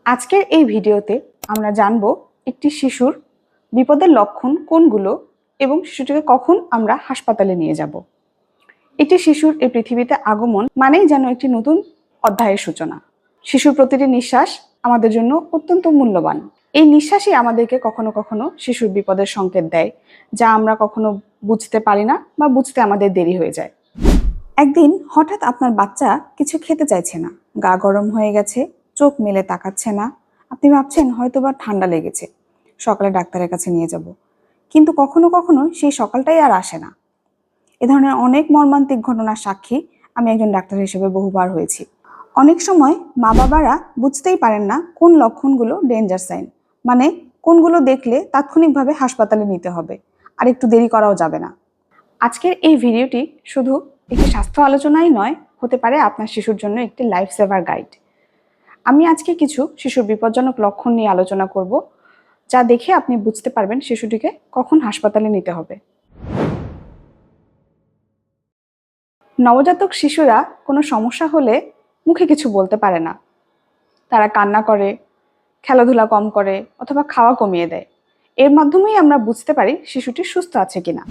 আজকের এই ভিডিওতে আমরা জানব একটি শিশুর বিপদের লক্ষণ কোনগুলো এবং শিশুটিকে কখন আমরা হাসপাতালে নিয়ে যাব। একটি শিশুর এই পৃথিবীতে আগমন মানেই যেন একটি নতুন অধ্যায়ের সূচনা। শিশুর প্রতিটি নিঃশ্বাস আমাদের জন্য অত্যন্ত মূল্যবান। এই নিঃশ্বাসই আমাদেরকে কখনো কখনো শিশুর বিপদের সংকেত দেয়, যা আমরা কখনো বুঝতে পারি না বা বুঝতে আমাদের দেরি হয়ে যায়। একদিন হঠাৎ আপনার বাচ্চা কিছু খেতে চাইছে না, গা গরম হয়ে গেছে, চোখ মেলে তাকাচ্ছে না। আপনি ভাবছেন হয়তোবা ঠান্ডা লেগেছে, সকালে ডাক্তারের কাছে নিয়ে যাব। কিন্তু কখনো কখনো সেই সকালটাই আর আসে না। এ ধরনের অনেক মর্মান্তিক ঘটনার সাক্ষী আমি একজন ডাক্তার হিসেবে বহুবার হয়েছি। অনেক সময় মা বাবারা বুঝতেই পারেন না কোন লক্ষণগুলো ডেঞ্জার সাইন, মানে কোনগুলো দেখলে তাৎক্ষণিকভাবে হাসপাতালে নিতে হবে, আর একটু দেরি করাও যাবে না। আজকের এই ভিডিওটি শুধু একটি স্বাস্থ্য আলোচনাই নয়, হতে পারে আপনার শিশুর জন্য একটি লাইফ সেভার গাইড। আমি আজকে কিছু শিশুর বিপজ্জনক লক্ষণ নিয়ে আলোচনা করব, যা দেখে আপনি বুঝতে পারবেন শিশুটিকে কখন হাসপাতালে নিতে হবে। নবজাতক শিশুরা কোনো সমস্যা হলে মুখে কিছু বলতে পারে না। তারা কান্না করে, খেলাধুলা কম করে অথবা খাওয়া কমিয়ে দেয়। এর মাধ্যমেই আমরা বুঝতে পারি শিশুটি সুস্থ আছে কিনা।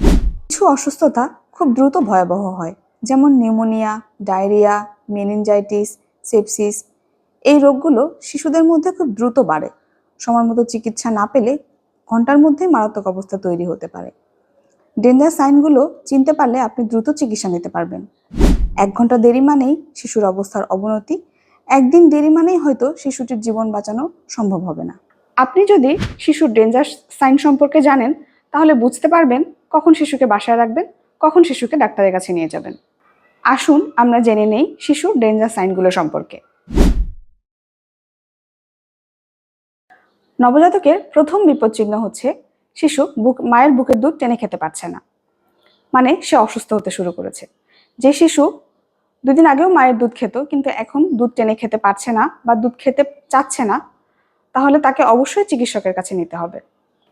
কিছু অসুস্থতা খুব দ্রুত ভয়াবহ হয়, যেমন নিউমোনিয়া, ডায়রিয়া, মেনিনজাইটিস, সেপসিস। এই রোগগুলো শিশুদের মধ্যে খুব দ্রুত বাড়ে। সময় মতো চিকিৎসা না পেলে ঘন্টার মধ্যেই মারাত্মক অবস্থা তৈরি হতে পারে। ডেঞ্জার সাইনগুলো চিনতে পারলে আপনি দ্রুত চিকিৎসা নিতে পারবেন। 1 ঘন্টা দেরি মানেই শিশুর অবস্থার অবনতি, একদিন দেরি মানেই হয়তো শিশুটির জীবন বাঁচানো সম্ভব হবে না। আপনি যদি শিশুর ডেঞ্জার সাইন সম্পর্কে জানেন, তাহলে বুঝতে পারবেন কখন শিশুকে বাসায় রাখবেন, কখন শিশুকে ডাক্তারের কাছে নিয়ে যাবেন। আসুন আমরা জেনে নেই শিশুর ডেঞ্জার সাইনগুলো সম্পর্কে। নবজাতকের প্রথম বিপদচিহ্ন হচ্ছে শিশু মায়ের বুকের দুধ টেনে খেতে পারছে না, মানে সে অসুস্থ হতে শুরু করেছে। যে শিশু 2 দিন আগেও মায়ের দুধ খেত কিন্তু এখন দুধ টেনে খেতে পারছে না বা দুধ খেতে চাচ্ছে না, তাহলে তাকে অবশ্যই চিকিৎসকের কাছে নিতে হবে।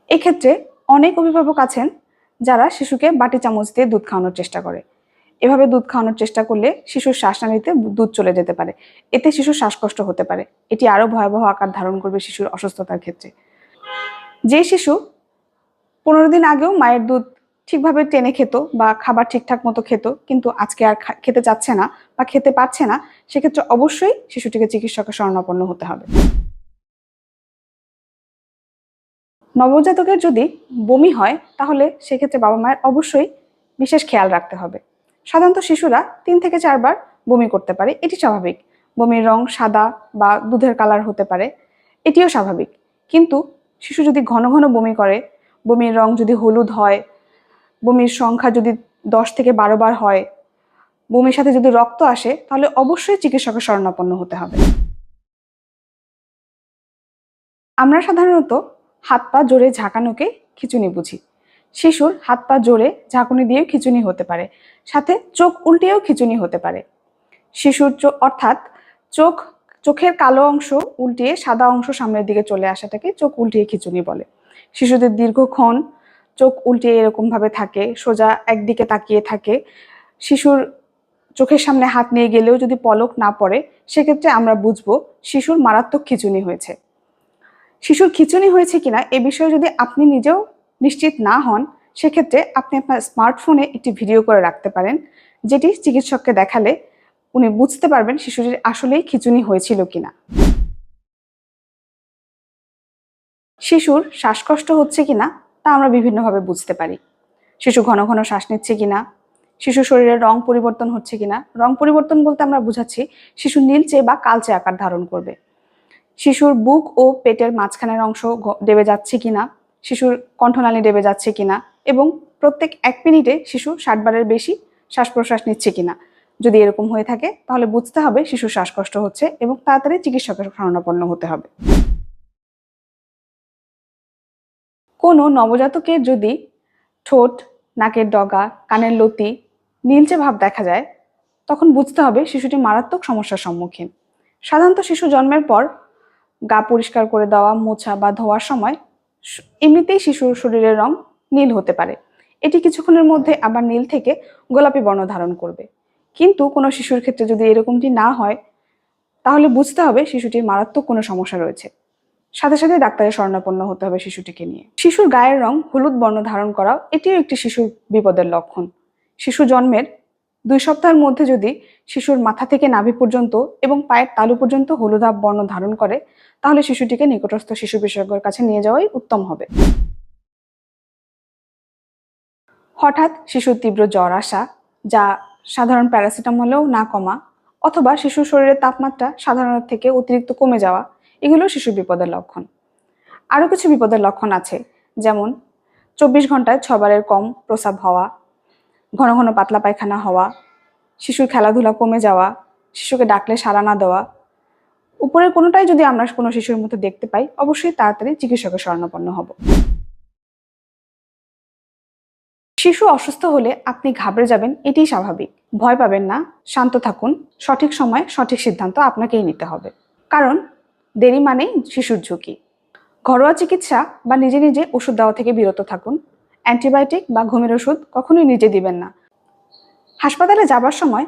এক্ষেত্রে অনেক অভিভাবক আছেন যারা শিশুকে বাটি চামচ দিয়ে দুধ খাওয়ানোর চেষ্টা করে। এভাবে দুধ খাওয়ানোর চেষ্টা করলে শিশুর শ্বাসনালীতে দুধ চলে যেতে পারে, এতে শিশুর শ্বাসকষ্ট হতে পারে। এটি আরো ভয়াবহ আকার ধারণ করবে শিশুর অসুস্থতার ক্ষেত্রে। যে শিশু 15 দিন আগেও মায়ের দুধ ঠিকভাবে টেনে খেত বা খাবার ঠিকঠাক মতো খেত, কিন্তু আজকে আর খেতে চাচ্ছে না বা খেতে পারছে না, সেক্ষেত্রে অবশ্যই শিশুটিকে চিকিৎসকের শরণাপন্ন হতে হবে। নবজাতকের যদি বমি হয়, তাহলে সেক্ষেত্রে বাবা মায়ের অবশ্যই বিশেষ খেয়াল রাখতে হবে। সাধারণত শিশুরা 3 থেকে 4 বার বমি করতে পারে, এটি স্বাভাবিক। বমির রং সাদা বা দুধের কালার হতে পারে, এটিও স্বাভাবিক। কিন্তু শিশু যদি ঘন ঘন বমি করে, বমির রং যদি হলুদ হয়, বমির সংখ্যা যদি 10 থেকে 12 বার হয়, বমির সাথে যদি রক্ত আসে, তাহলে অবশ্যই চিকিৎসকের শরণাপন্ন হতে হবে। আমরা সাধারণত হাত পা জোরে ঝাঁকানোকে খিঁচুনি বুঝি। শিশুর হাত পা জোরে ঝাঁকুনি দিয়েও খিঁচুনি হতে পারে, সাথে চোখ উল্টিয়েও খিঁচুনি হতে পারে। শিশুর অর্থাৎ চোখের কালো অংশ উল্টিয়ে সাদা অংশ সামনের দিকে চলে আসাটাকে চোখ উল্টিয়ে খিঁচুনি বলে। শিশুদের দীর্ঘক্ষণ চোখ উল্টিয়ে এরকম ভাবে থাকে, সোজা একদিকে তাকিয়ে থাকে। শিশুর চোখের সামনে হাত নিয়ে গেলেও যদি পলক না পড়ে, সেক্ষেত্রে আমরা বুঝবো শিশুর মারাত্মক খিঁচুনি হয়েছে। শিশুর খিঁচুনি হয়েছে কিনা এ বিষয়ে যদি আপনি নিজেও নিশ্চিত না হন, সেক্ষেত্রে আপনি আপনার স্মার্টফোনে একটি ভিডিও করে রাখতে পারেন, যেটি চিকিৎসককে দেখালে উনি বুঝতে পারবেন শিশুটির আসলেই খিঁচুনি হয়েছিল কিনা। শিশুর শ্বাসকষ্ট হচ্ছে কিনা তা আমরা বিভিন্নভাবে বুঝতে পারি। শিশু ঘন ঘন শ্বাস নিচ্ছে কিনা, শিশু শরীরের রং পরিবর্তন হচ্ছে কিনা। রং পরিবর্তন বলতে আমরা বুঝাচ্ছি শিশু নীলচে বা কালচে আকার ধারণ করবে। শিশুর বুক ও পেটের মাঝখানের অংশ দেবে যাচ্ছে কিনা, শিশুর কণ্ঠনালী দেবে যাচ্ছে কিনা, এবং প্রত্যেক 1 মিনিটে শিশু 60 বারের বেশি শ্বাস প্রশ্বাস নিচ্ছে কিনা। যদি এরকম হয়ে থাকে, তাহলে বুঝতে হবে শিশুর শ্বাসকষ্ট হচ্ছে এবং তাড়াতাড়ি চিকিৎসকের শরণাপন্ন হতে হবে। কোনো নবজাতকের যদি ঠোঁট, নাকের ডগা, কানের লতি নীলচে ভাব দেখা যায়, তখন বুঝতে হবে শিশুটি মারাত্মক সমস্যার সম্মুখীন। সাধারণত শিশু জন্মের পর গা পরিষ্কার করে দেওয়া, মোছা বা ধোয়ার সময় এমনিতেই শিশুর শরীরের রং নীল হতে পারে। এটি কিছুক্ষণের মধ্যে আবার নীল থেকে গোলাপি বর্ণ ধারণ করবে। কিন্তু কোনো শিশুর ক্ষেত্রে যদি এরকমটি না হয়, তাহলে বুঝতে হবে শিশুটির মারাত্মক কোনো সমস্যা রয়েছে। সাথে সাথে ডাক্তারের শরণাপন্ন হতে হবে শিশুটিকে নিয়ে। শিশুর গায়ের রং হলুদ বর্ণ ধারণ করা এটিও একটি শিশুর বিপদের লক্ষণ। শিশু জন্মের 2 সপ্তাহের মধ্যে যদি শিশুর মাথা থেকে নাভি পর্যন্ত এবং পায়ের তালু পর্যন্ত হলুদাভ বর্ণ ধারণ করে, তাহলে শিশুটিকে নিকটস্থ শিশু বিশেষজ্ঞের কাছে নিয়ে যাওয়াই উত্তম হবে। হঠাৎ শিশুর তীব্র জ্বর আসা, যা সাধারণ প্যারাসিটামলেও না কমা, অথবা শিশুর শরীরের তাপমাত্রা সাধারণের থেকে অতিরিক্ত কমে যাওয়া, এগুলো শিশুর বিপদের লক্ষণ। আরও কিছু বিপদের লক্ষণ আছে, যেমন 24 ঘন্টায় 6 বারের কম প্রস্রাব হওয়া, ঘন ঘন পাতলা পায়খানা হওয়া, শিশুর খেলাধুলা কমে যাওয়া, শিশুকে ডাকলে সাড়া না দেওয়া। উপরের কোনোটাই যদি আমরা কোনো শিশুর মধ্যে দেখতে পাই, অবশ্যই তাড়াতাড়ি চিকিৎসকের শরণাপন্ন হব। শিশু অসুস্থ হলে আপনি ঘাবড়ে যাবেন, এটিই স্বাভাবিক। ভয় পাবেন না, শান্ত থাকুন। সঠিক সময়ে সঠিক সিদ্ধান্ত আপনাকেই নিতে হবে, কারণ দেরি মানেই শিশুর ঝুঁকি। ঘরোয়া চিকিৎসা বা নিজে নিজে ওষুধ দেওয়া থেকে বিরত থাকুন। অ্যান্টিবায়োটিক বা ঘুমের ওষুধ কখনোই নিজে দিবেন না। হাসপাতালে যাবার সময়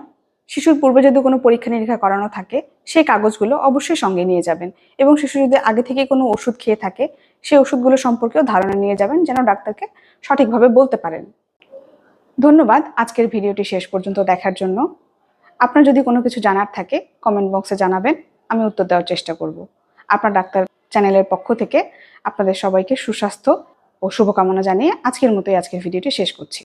শিশুর পূর্বে যদি কোনো পরীক্ষা নিরীক্ষা করানো থাকে, সেই কাগজগুলো অবশ্যই সঙ্গে নিয়ে যাবেন, এবং শিশু যদি আগে থেকে কোনো ওষুধ খেয়ে থাকে, সেই ওষুধগুলো সম্পর্কেও ধারণা নিয়ে যাবেন, যেন ডাক্তারকে সঠিকভাবে বলতে পারেন। ধন্যবাদ আজকের ভিডিওটি শেষ পর্যন্ত দেখার জন্য। আপনার যদি কোনো কিছু জানার থাকে কমেন্ট বক্সে জানাবেন, আমি উত্তর দেওয়ার চেষ্টা করব। আপনার ডাক্তার চ্যানেলের পক্ষ থেকে আপনাদের সবাইকে সুস্বাস্থ্য ও শুভকামনা জানিয়ে আজকের ভিডিওটি শেষ করছি।